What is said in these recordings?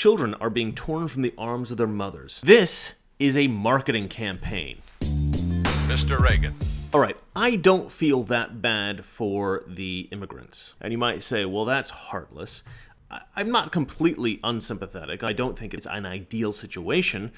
children are being torn from the arms of their mothers. This is a marketing campaign. Mr. Reagan. All right, I don't feel that bad for the immigrants. And you might say, well, that's heartless. I'm not completely unsympathetic. I don't think it's an ideal situation.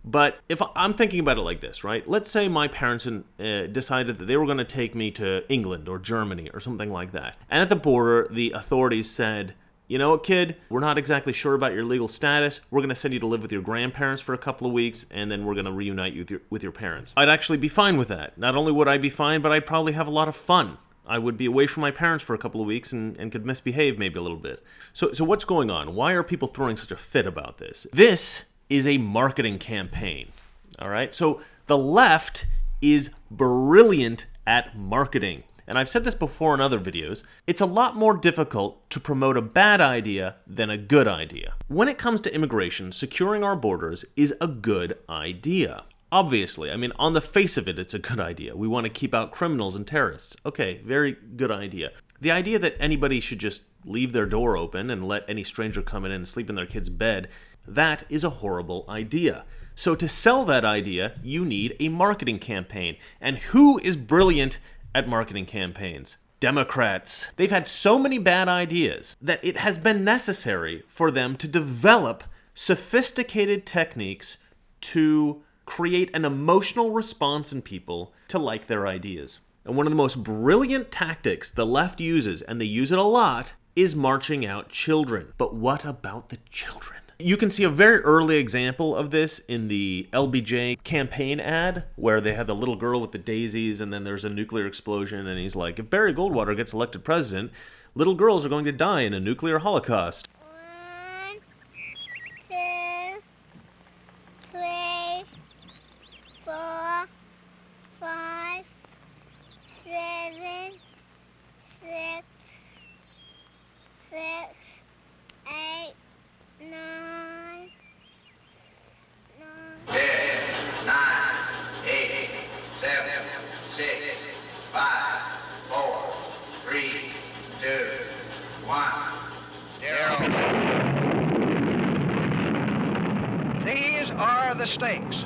But if I'm thinking about it like this, right? Let's say my parents decided that they were going to take me to England or Germany or something like that. And at the border, the authorities said, you know what, kid, we're not exactly sure about your legal status. We're going to send you to live with your grandparents for a couple of weeks, and then we're going to reunite you with your parents. I'd actually be fine with that. Not only would I be fine, but I'd probably have a lot of fun. I would be away from my parents for a couple of weeks and could misbehave maybe a little bit. So what's going on? Why are people throwing such a fit about this? This is a marketing campaign, all right? So the left is brilliant at marketing. And I've said this before in other videos, it's a lot more difficult to promote a bad idea than a good idea. When it comes to immigration, securing our borders is a good idea. Obviously, I mean, on the face of it, it's a good idea. We want to keep out criminals and terrorists. Okay, very good idea. The idea that anybody should just leave their door open and let any stranger come in and sleep in their kid's bed, that is a horrible idea. So to sell that idea, you need a marketing campaign. And who is brilliant at marketing campaigns? Democrats. They've had so many bad ideas that it has been necessary for them to develop sophisticated techniques to create an emotional response in people to like their ideas. And one of the most brilliant tactics the left uses, and they use it a lot, is marching out children. But what about the children? You can see a very early example of this in the LBJ campaign ad, where they have the little girl with the daisies, and then there's a nuclear explosion, and he's like, if Barry Goldwater gets elected president, little girls are going to die in a nuclear holocaust. 1, 2, 3, 4, 5, 7, 6, 8, 9, 10, 9, 8, 7, 6, 5, 4, 3, 2, 1, 0. These are the stakes.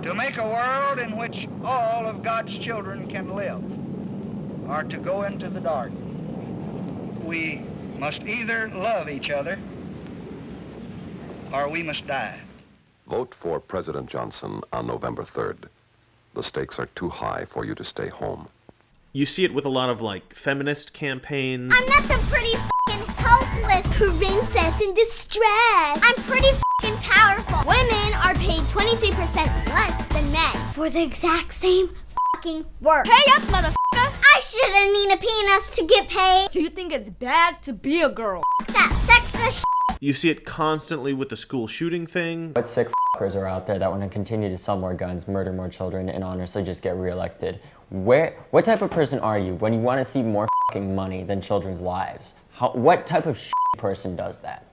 To make a world in which all of God's children can live, or to go into the dark. We must either love each other or we must die. Vote for President Johnson on November 3rd. The stakes are too high for you to stay home. You see it with a lot of, like, feminist campaigns. I'm not some pretty f***ing helpless princess in distress. I'm pretty f***ing powerful. Women are paid 23% less than men for the exact same f***ing work. Pay up, motherfucker! I shouldn't need a penis to get paid. So you think it's bad to be a girl? F*** that sexist shit. You see it constantly with the school shooting thing. What sick f***ers are out there that want to continue to sell more guns, murder more children, and honestly just get reelected? What type of person are you when you want to see more f***ing money than children's lives? What type of person does that?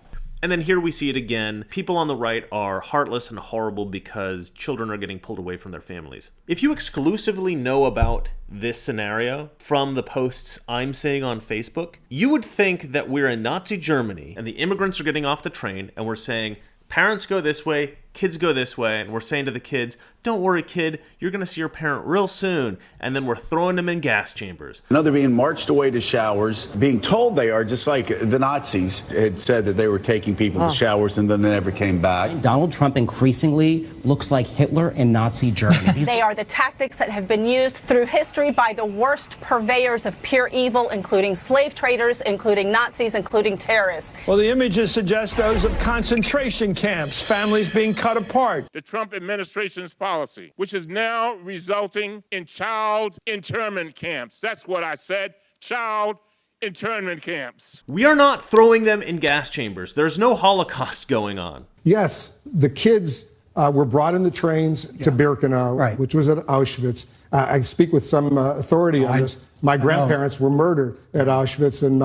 And then here we see it again. People on the right are heartless and horrible because children are getting pulled away from their families. If you exclusively know about this scenario from the posts I'm seeing on Facebook, you would think that we're in Nazi Germany and the immigrants are getting off the train and we're saying, parents go this way, kids go this way, and we're saying to the kids, don't worry, kid, you're going to see your parent real soon, and then we're throwing them in gas chambers. Now they're being marched away to showers, being told they are, just like the Nazis had said that they were taking people to showers and then they never came back. Donald Trump increasingly looks like Hitler in Nazi Germany. They are the tactics that have been used through history by the worst purveyors of pure evil, including slave traders, including Nazis, including terrorists. Well, the images suggest those of concentration camps, families being cut apart. The Trump administration's policy, which is now resulting in child internment camps. That's what I said, child internment camps. We are not throwing them in gas chambers. There's no Holocaust going on. Yes, the kids were brought in the trains to Birkenau, which was at Auschwitz. I speak with some authority on this. My grandparents were murdered at Auschwitz, and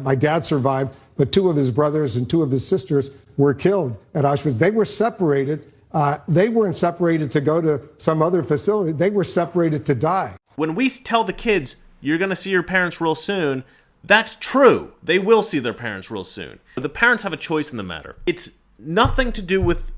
my dad survived, but 2 of his brothers and 2 of his sisters were killed at Auschwitz. They were separated. They weren't separated to go to some other facility. They were separated to die. When we tell the kids, you're going to see your parents real soon, That's true. They will see their parents real soon. The parents have a choice in the matter. It's nothing to do with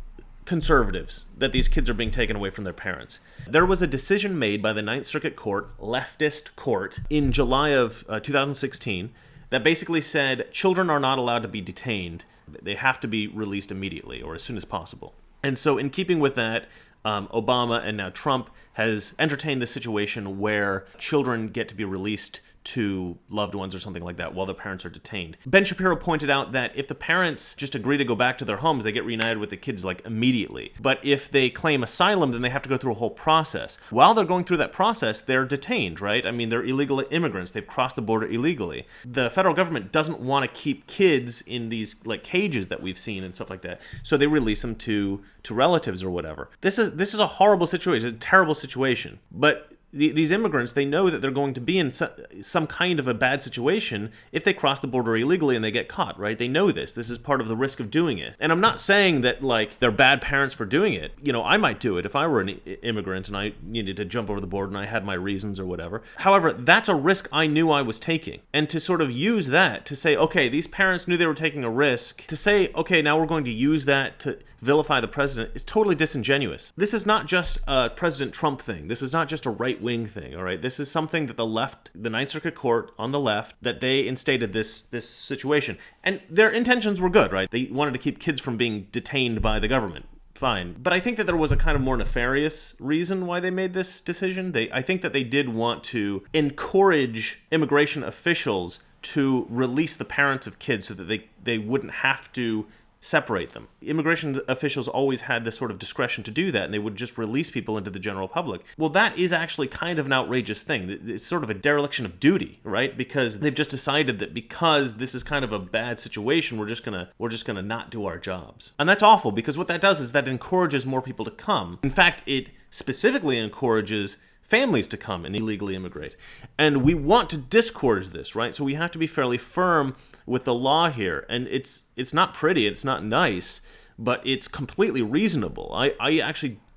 conservatives that these kids are being taken away from their parents. There was a decision made by the Ninth Circuit Court, leftist court, in July of 2016 that basically said children are not allowed to be detained. They have to be released immediately or as soon as possible. And so in keeping with that, Obama and now Trump has entertained the situation where children get to be released to loved ones or something like that while the parents are detained. Ben Shapiro pointed out that if the parents just agree to go back to their homes, they get reunited with the kids like immediately. But if they claim asylum, then they have to go through a whole process. While they're going through that process, they're detained, right? I mean, they're illegal immigrants. They've crossed the border illegally. The federal government doesn't want to keep kids in these like cages that we've seen and stuff like that. So they release them to relatives or whatever. This is a horrible situation, a terrible situation. But these immigrants, they know that they're going to be in some kind of a bad situation if they cross the border illegally and they get caught, right? They know this. This is part of the risk of doing it. And I'm not saying that, like, they're bad parents for doing it. You know, I might do it if I were an immigrant and I needed to jump over the border and I had my reasons or whatever. However, that's a risk I knew I was taking. And to sort of use that to say, okay, these parents knew they were taking a risk, to say, okay, now we're going to use that to vilify the president is totally disingenuous. This is not just a President Trump thing. This is not just a right-wing thing, all right? This is something that the left, the Ninth Circuit Court on the left, that they instated this situation. And their intentions were good, right? They wanted to keep kids from being detained by the government. Fine. But I think that there was a kind of more nefarious reason why they made this decision. I think that they did want to encourage immigration officials to release the parents of kids so that they wouldn't have to separate them. Immigration officials always had this sort of discretion to do that, and they would just release people into the general public. Well, that is actually kind of an outrageous thing. It's sort of a dereliction of duty, right? Because they've just decided that because this is kind of a bad situation, we're just gonna not do our jobs. And that's awful, because what that does is that encourages more people to come. In fact, it specifically encourages families to come and illegally immigrate. And we want to discourage this, right? So we have to be fairly firm with the law here. And it's not pretty, it's not nice, but it's completely reasonable. I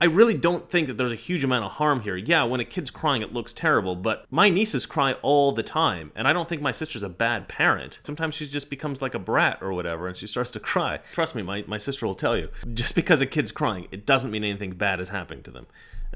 really don't think that there's a huge amount of harm here. Yeah, when a kid's crying, it looks terrible, but my nieces cry all the time, and I don't think my sister's a bad parent. Sometimes she just becomes like a brat or whatever, and she starts to cry. Trust me, my sister will tell you. Just because a kid's crying, it doesn't mean anything bad is happening to them.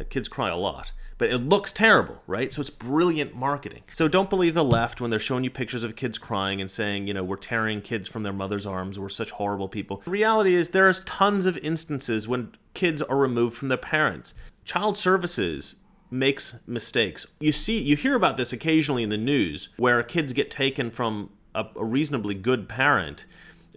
Kids cry a lot, but it looks terrible, right? So it's brilliant marketing. So don't believe the left when they're showing you pictures of kids crying and saying, you know, we're tearing kids from their mother's arms, we're such horrible people. The reality is there's tons of instances when kids are removed from their parents. Child Services makes mistakes. You hear about this occasionally in the news where kids get taken from a reasonably good parent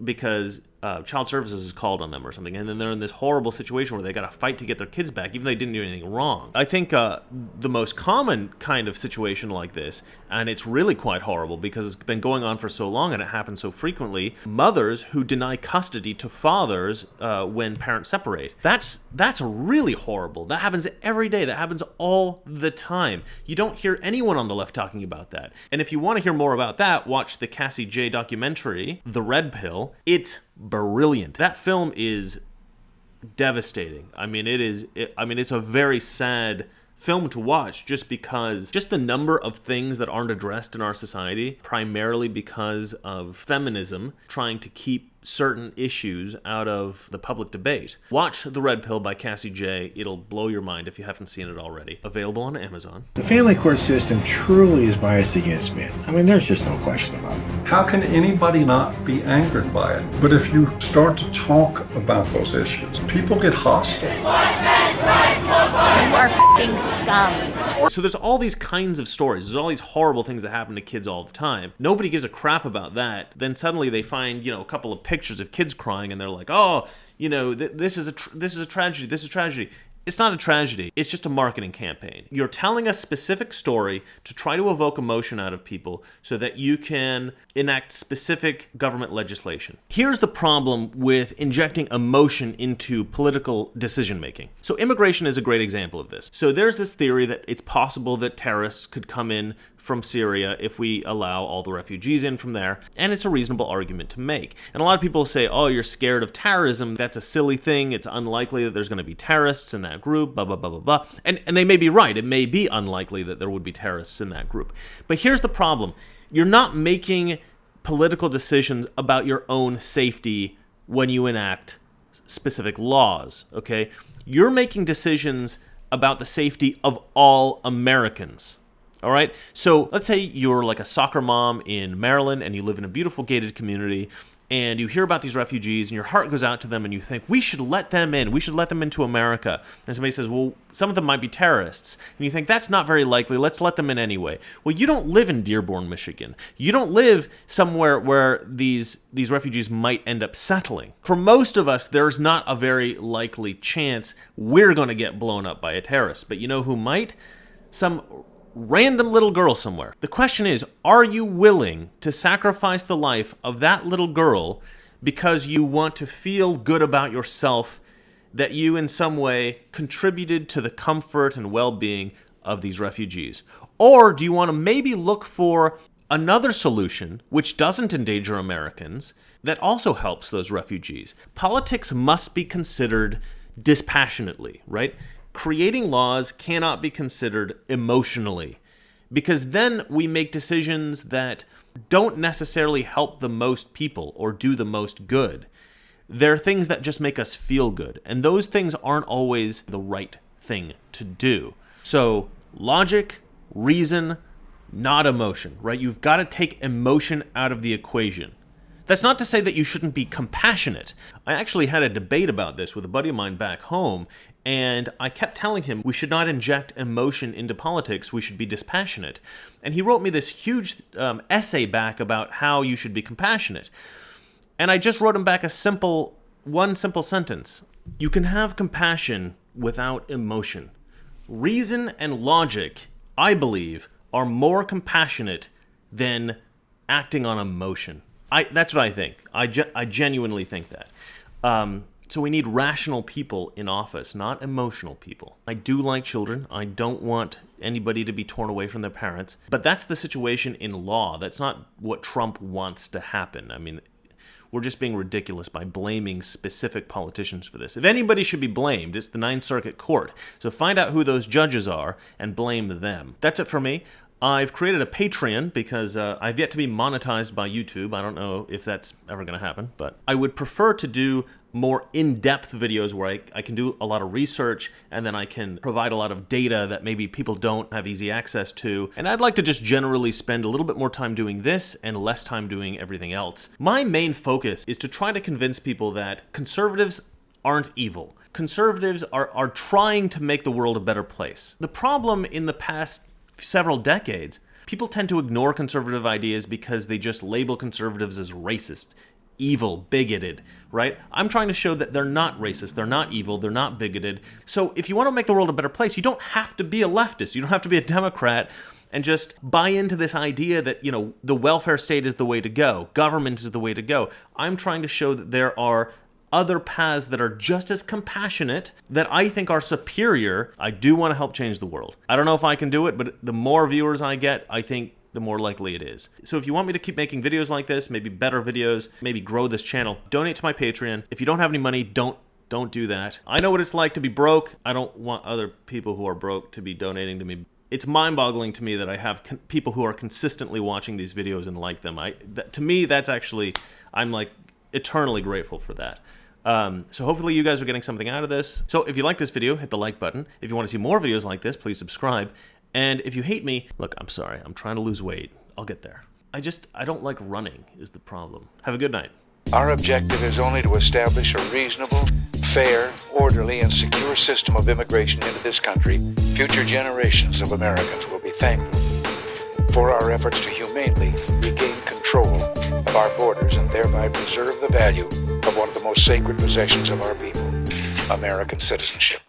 because Child Services is called on them or something, and then they're in this horrible situation where they got to fight to get their kids back, even though they didn't do anything wrong. I think the most common kind of situation like this, and it's really quite horrible because it's been going on for so long and it happens so frequently, mothers who deny custody to fathers when parents separate. That's really horrible. That happens every day. That happens all the time. You don't hear anyone on the left talking about that. And if you want to hear more about that, watch the Cassie J documentary, The Red Pill. It's brilliant. That film is devastating. I mean, it's a very sad film to watch just because the number of things that aren't addressed in our society, primarily because of feminism trying to keep certain issues out of the public debate. Watch The Red Pill by Cassie J. It'll blow your mind if you haven't seen it already. Available on Amazon. The family court system truly is biased against men. I mean, there's just no question about it. How can anybody not be angered by it? But if you start to talk about those issues, people get hostile. You are f***ing scum. So there's all these kinds of stories. There's all these horrible things that happen to kids all the time. Nobody gives a crap about that. Then suddenly they find, a couple of pictures of kids crying and they're like, oh, this is a tragedy. This is a tragedy. It's not a tragedy. It's just a marketing campaign. You're telling a specific story to try to evoke emotion out of people so that you can enact specific government legislation. Here's the problem with injecting emotion into political decision-making. So immigration is a great example of this. So there's this theory that it's possible that terrorists could come in from Syria if we allow all the refugees in from there, and it's a reasonable argument to make. And a lot of people say, oh, you're scared of terrorism. That's a silly thing. It's unlikely that there's going to be terrorists in that group, blah, blah, blah, blah, blah. And they may be right. It may be unlikely that there would be terrorists in that group. But here's the problem. You're not making political decisions about your own safety when you enact specific laws, okay? You're making decisions about the safety of all Americans, all right? So let's say you're like a soccer mom in Maryland and you live in a beautiful gated community, and you hear about these refugees and your heart goes out to them and you think, we should let them in, we should let them into America. And somebody says, well, some of them might be terrorists. And you think, that's not very likely, let's let them in anyway. Well, you don't live in Dearborn, Michigan. You don't live somewhere where these refugees might end up settling. For most of us, there's not a very likely chance we're going to get blown up by a terrorist. But you know who might? Some random little girl somewhere. The question is, are you willing to sacrifice the life of that little girl because you want to feel good about yourself that you in some way contributed to the comfort and well-being of these refugees? Or do you want to maybe look for another solution which doesn't endanger Americans that also helps those refugees? Politics must be considered dispassionately, right? Creating laws cannot be considered emotionally, because then we make decisions that don't necessarily help the most people or do the most good. They're things that just make us feel good, and those things aren't always the right thing to do. So logic, reason, not emotion, right? You've got to take emotion out of the equation. That's not to say that you shouldn't be compassionate. I actually had a debate about this with a buddy of mine back home, and I kept telling him we should not inject emotion into politics, we should be dispassionate. And he wrote me this huge essay back about how you should be compassionate. And I just wrote him back one simple sentence. You can have compassion without emotion. Reason and logic, I believe, are more compassionate than acting on emotion. That's what I think. I genuinely think that. So we need rational people in office, not emotional people. I do like children. I don't want anybody to be torn away from their parents. But that's the situation in law. That's not what Trump wants to happen. I mean, we're just being ridiculous by blaming specific politicians for this. If anybody should be blamed, it's the Ninth Circuit Court. So find out who those judges are and blame them. That's it for me. I've created a Patreon because I've yet to be monetized by YouTube. I don't know if that's ever going to happen, but I would prefer to do more in-depth videos where I can do a lot of research and then I can provide a lot of data that maybe people don't have easy access to. And I'd like to just generally spend a little bit more time doing this and less time doing everything else. My main focus is to try to convince people that conservatives aren't evil. Conservatives are trying to make the world a better place. The problem in the past several decades, people tend to ignore conservative ideas because they just label conservatives as racist, evil, bigoted, right? I'm trying to show that they're not racist, they're not evil, they're not bigoted. So if you want to make the world a better place, you don't have to be a leftist, you don't have to be a Democrat and just buy into this idea that, you know, the welfare state is the way to go, government is the way to go. I'm trying to show that there are other paths that are just as compassionate, that I think are superior. I do want to help change the world. I don't know if I can do it, but the more viewers I get, I think the more likely it is. So if you want me to keep making videos like this, maybe better videos, maybe grow this channel, donate to my Patreon. If you don't have any money, don't do that. I know what it's like to be broke. I don't want other people who are broke to be donating to me. It's mind-boggling to me that I have people who are consistently watching these videos and like them. To me, that's actually, I'm like eternally grateful for that. So hopefully you guys are getting something out of this. So if you like this video, hit the like button. If you want to see more videos like this, please subscribe. And if you hate me, look, I'm sorry. I'm trying to lose weight. I'll get there. I don't like running is the problem. Have a good night. Our objective is only to establish a reasonable, fair, orderly, and secure system of immigration into this country. Future generations of Americans will be thankful for our efforts to humanely regain control of our borders and thereby preserve the value of one of the most sacred possessions of our people, American citizenship.